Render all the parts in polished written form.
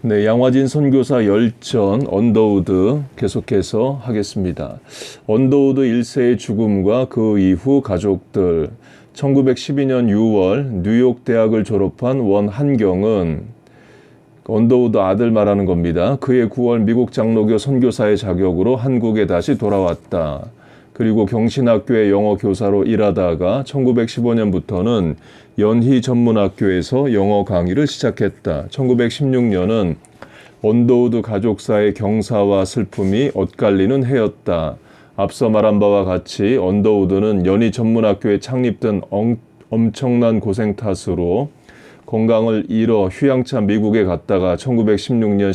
네, 양화진 선교사 열전 언더우드 계속해서 하겠습니다. 언더우드 1세의 죽음과 그 이후 가족들. 1912년 6월 뉴욕 대학을 졸업한 원한경은 언더우드 아들 말하는 겁니다. 그해 9월 미국 장로교 선교사의 자격으로 한국에 다시 돌아왔다. 그리고 경신학교의 영어 교사로 일하다가 1915년부터는 연희 전문학교에서 영어 강의를 시작했다. 1916년은 언더우드 가족사의 경사와 슬픔이 엇갈리는 해였다. 앞서 말한 바와 같이 언더우드는 연희 전문학교에 창립된 엄청난 고생 탓으로 건강을 잃어 휴양차 미국에 갔다가 1916년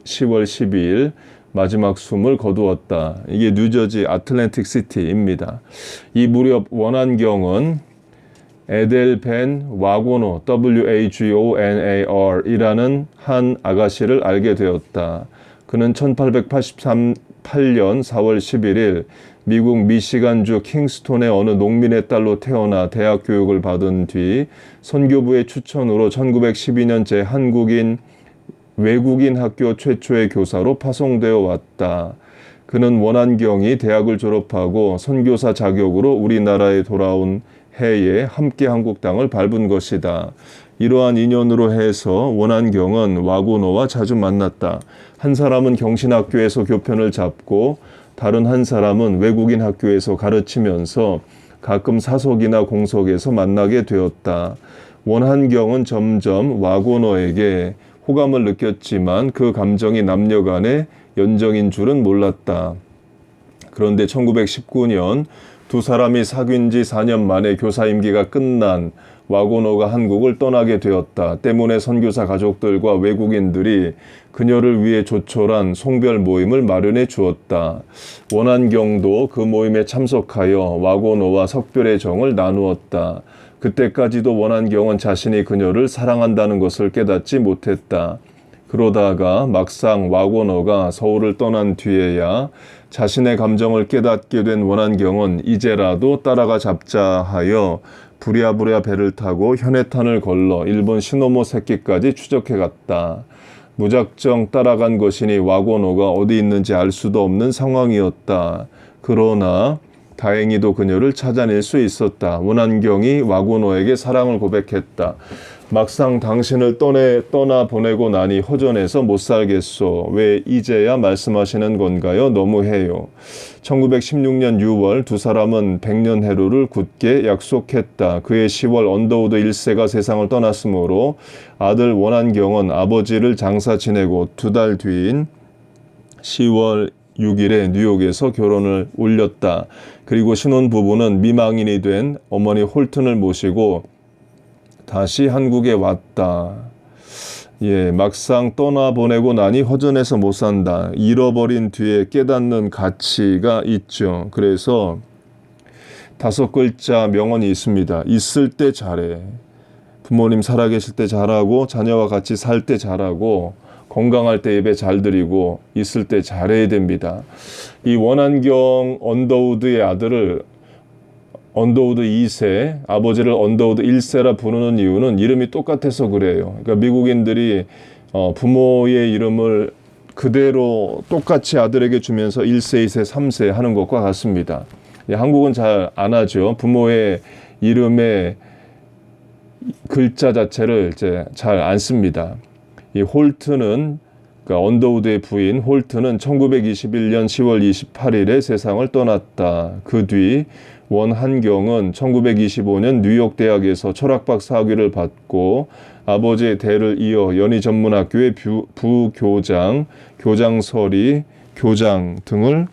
10월 12일 마지막 숨을 거두었다. 이게 뉴저지 아틀랜틱 시티입니다. 이 무렵 원한경은 에델 벤 와고너 WAGONAR 이라는 한 아가씨를 알게 되었다. 그는 1883년 4월 11일 미국 미시간주 킹스톤의 어느 농민의 딸로 태어나 대학 교육을 받은 뒤 선교부의 추천으로 1912년 제 외국인 학교 최초의 교사로 파송되어 왔다. 그는 원한경이 대학을 졸업하고 선교사 자격으로 우리나라에 돌아온 해에 함께 한국 땅을 밟은 것이다. 이러한 인연으로 해서 원한경은 와고너와 자주 만났다. 한 사람은 경신학교에서 교편을 잡고 다른 한 사람은 외국인 학교에서 가르치면서 가끔 사석이나 공석에서 만나게 되었다. 원한경은 점점 와고너에게 호감을 느꼈지만 그 감정이 남녀 간의 연정인 줄은 몰랐다. 그런데 1919년 두 사람이 사귄 지 4년 만에 교사 임기가 끝난 와고너가 한국을 떠나게 되었다. 때문에 선교사 가족들과 외국인들이 그녀를 위해 조촐한 송별 모임을 마련해 주었다. 원한경도 그 모임에 참석하여 와고너와 석별의 정을 나누었다. 그때까지도 원한경은 자신이 그녀를 사랑한다는 것을 깨닫지 못했다. 그러다가 막상 와고너가 서울을 떠난 뒤에야 자신의 감정을 깨닫게 된 원한경은 이제라도 따라가 잡자 하여 부랴부랴 배를 타고 현해탄을 걸러 일본 시노모세키까지 추적해 갔다. 무작정 따라간 것이니 와고너가 어디 있는지 알 수도 없는 상황이었다. 그러나 다행히도 그녀를 찾아낼 수 있었다. 원한경이 와고너에게 사랑을 고백했다. 막상 당신을 떠나 보내고 나니 허전해서 못 살겠소. 왜 이제야 말씀하시는 건가요? 너무해요. 1916년 6월 두 사람은 백년해로를 굳게 약속했다. 그해 10월 언더우드 1세가 세상을 떠났으므로 아들 원한경은 아버지를 장사 지내고 두 달 뒤인 10월 6일에 뉴욕에서 결혼을 올렸다. 그리고 신혼부부는 미망인이 된 어머니 홀튼을 모시고 다시 한국에 왔다. 막상 떠나보내고 나니 허전해서 못 산다. 잃어버린 뒤에 깨닫는 가치가 있죠. 그래서 5글자 명언이 있습니다. 있을 때 잘해. 부모님 살아계실 때 잘하고 자녀와 같이 살 때 잘하고 건강할 때 예배 잘 드리고 있을 때 잘해야 됩니다. 이 원한경 언더우드의 아들을 언더우드 2세, 아버지를 언더우드 1세라 부르는 이유는 이름이 똑같아서 그래요. 그러니까 미국인들이 부모의 이름을 그대로 똑같이 아들에게 주면서 1세, 2세, 3세 하는 것과 같습니다. 한국은 잘 안 하죠. 부모의 이름의 글자 자체를 이제 잘 안 씁니다. 이 홀트는 그러니까 언더우드의 부인 홀트는 1921년 10월 28일에 세상을 떠났다. 그 뒤 원한경은 1925년 뉴욕 대학에서 철학박사 학위를 받고 아버지의 대를 이어 연희 전문학교의 부교장, 교장서리, 교장 등을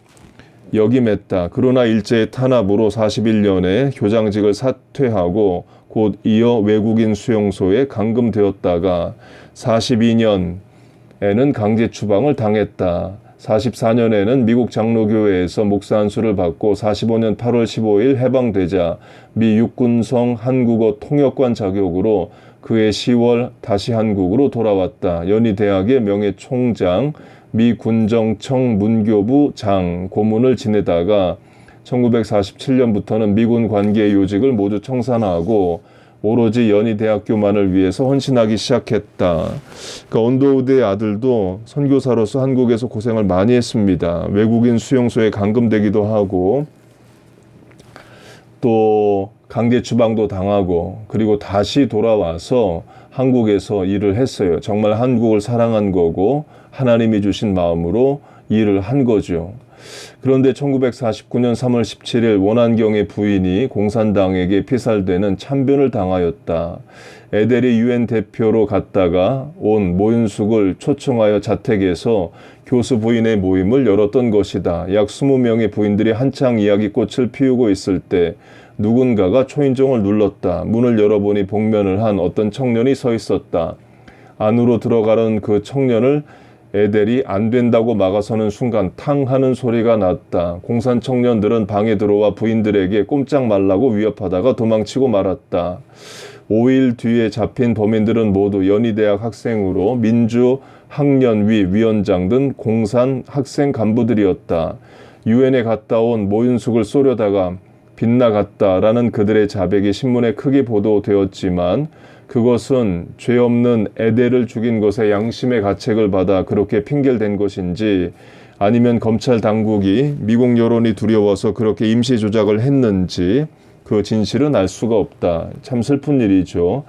역임했다. 그러나 일제의 탄압으로 41년에 교장직을 사퇴하고 곧 이어 외국인 수용소에 감금되었다가 42년에는 강제 추방을 당했다. 44년에는 미국 장로교회에서 목사 안수를 받고 45년 8월 15일 해방되자 미 육군성 한국어 통역관 자격으로 그해 10월 다시 한국으로 돌아왔다. 연희대학의 명예총장, 미 군정청 문교부 장 고문을 지내다가 1947년부터는 미군 관계 요직을 모두 청산하고 오로지 연희대학교만을 위해서 헌신하기 시작했다. 그러니까 언더우드의 아들도 선교사로서 한국에서 고생을 많이 했습니다. 외국인 수용소에 감금되기도 하고 또 강제 추방도 당하고 그리고 다시 돌아와서 한국에서 일을 했어요. 정말 한국을 사랑한 거고 하나님이 주신 마음으로 일을 한 거죠. 그런데 1949년 3월 17일 원한경의 부인이 공산당에게 피살되는 참변을 당하였다. 에델이 유엔 대표로 갔다가 온 모윤숙을 초청하여 자택에서 교수 부인의 모임을 열었던 것이다. 약 20명의 부인들이 한창 이야기꽃을 피우고 있을 때 누군가가 초인종을 눌렀다. 문을 열어보니 복면을 한 어떤 청년이 서 있었다. 안으로 들어가는 그 청년을 에델이 안 된다고 막아서는 순간 탕 하는 소리가 났다. 공산 청년들은 방에 들어와 부인들에게 꼼짝 말라고 위협하다가 도망치고 말았다. 5일 뒤에 잡힌 범인들은 모두 연희대학 학생으로 민주학년위 위원장 등 공산 학생 간부들이었다. 유엔에 갔다 온 모윤숙을 쏘려다가 빗나갔다라는 그들의 자백이 신문에 크게 보도되었지만 그것은 죄 없는 에델을 죽인 것에 양심의 가책을 받아 그렇게 핑계된 것인지 아니면 검찰 당국이 미국 여론이 두려워서 그렇게 임시 조작을 했는지 그 진실은 알 수가 없다. 참 슬픈 일이죠.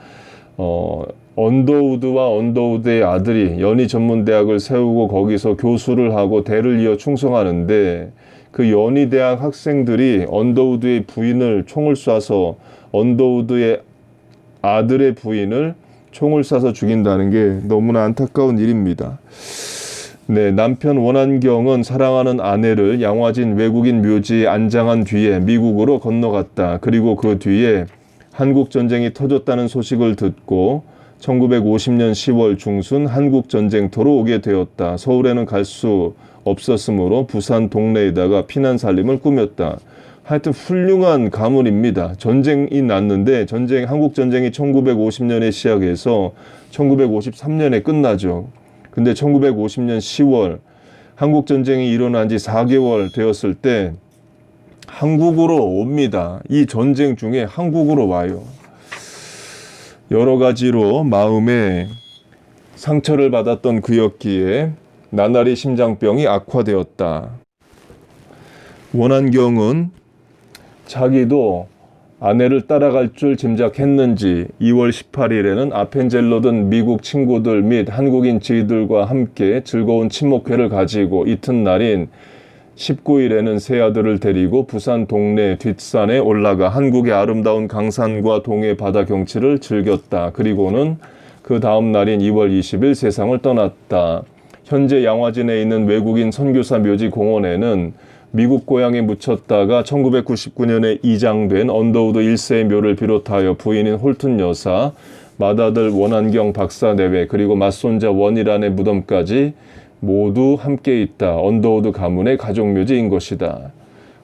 언더우드와 언더우드의 아들이 연희전문대학을 세우고 거기서 교수를 하고 대를 이어 충성하는데 그 연희대학 학생들이 언더우드의 부인을 총을 쏴서 언더우드의 아들의 부인을 총을 쏴서 죽인다는 게 너무나 안타까운 일입니다. 네, 남편 원한경은 사랑하는 아내를 양화진 외국인 묘지에 안장한 뒤에 미국으로 건너갔다. 그리고 그 뒤에 한국전쟁이 터졌다는 소식을 듣고 1950년 10월 중순 한국전쟁터로 오게 되었다. 서울에는 갈 수 없었으므로 부산 동네에다가 피난 살림을 꾸몄다. 하여튼 훌륭한 가문입니다. 전쟁이 났는데 한국전쟁이 1950년에 시작해서 1953년에 끝나죠. 근데 1950년 10월 한국전쟁이 일어난 지 4개월 되었을 때 한국으로 옵니다. 이 전쟁 중에 한국으로 와요. 여러 가지로 마음에 상처를 받았던 그였기에 나날이 심장병이 악화되었다. 원한경은 자기도 아내를 따라갈 줄 짐작했는지 2월 18일에는 아펜젤로 든 미국 친구들 및 한국인 지휘들과 함께 즐거운 친목회를 가지고 이튿날인 19일에는 세 아들을 데리고 부산 동네 뒷산에 올라가 한국의 아름다운 강산과 동해 바다 경치를 즐겼다. 그리고는 그 다음 날인 2월 20일 세상을 떠났다. 현재 양화진에 있는 외국인 선교사 묘지 공원에는 미국 고향에 묻혔다가 1999년에 이장된 언더우드 1세의 묘를 비롯하여 부인인 홀튼 여사, 맏아들 원한경 박사 내외 그리고 맏손자 원희란의 무덤까지 모두 함께 있다. 언더우드 가문의 가족묘지인 것이다.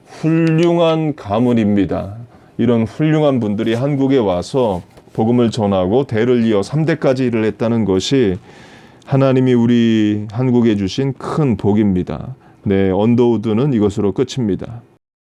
훌륭한 가문입니다. 이런 훌륭한 분들이 한국에 와서 복음을 전하고 대를 이어 3대까지 일을 했다는 것이 하나님이 우리 한국에 주신 큰 복입니다. 네, 언더우드는 이것으로 끝입니다.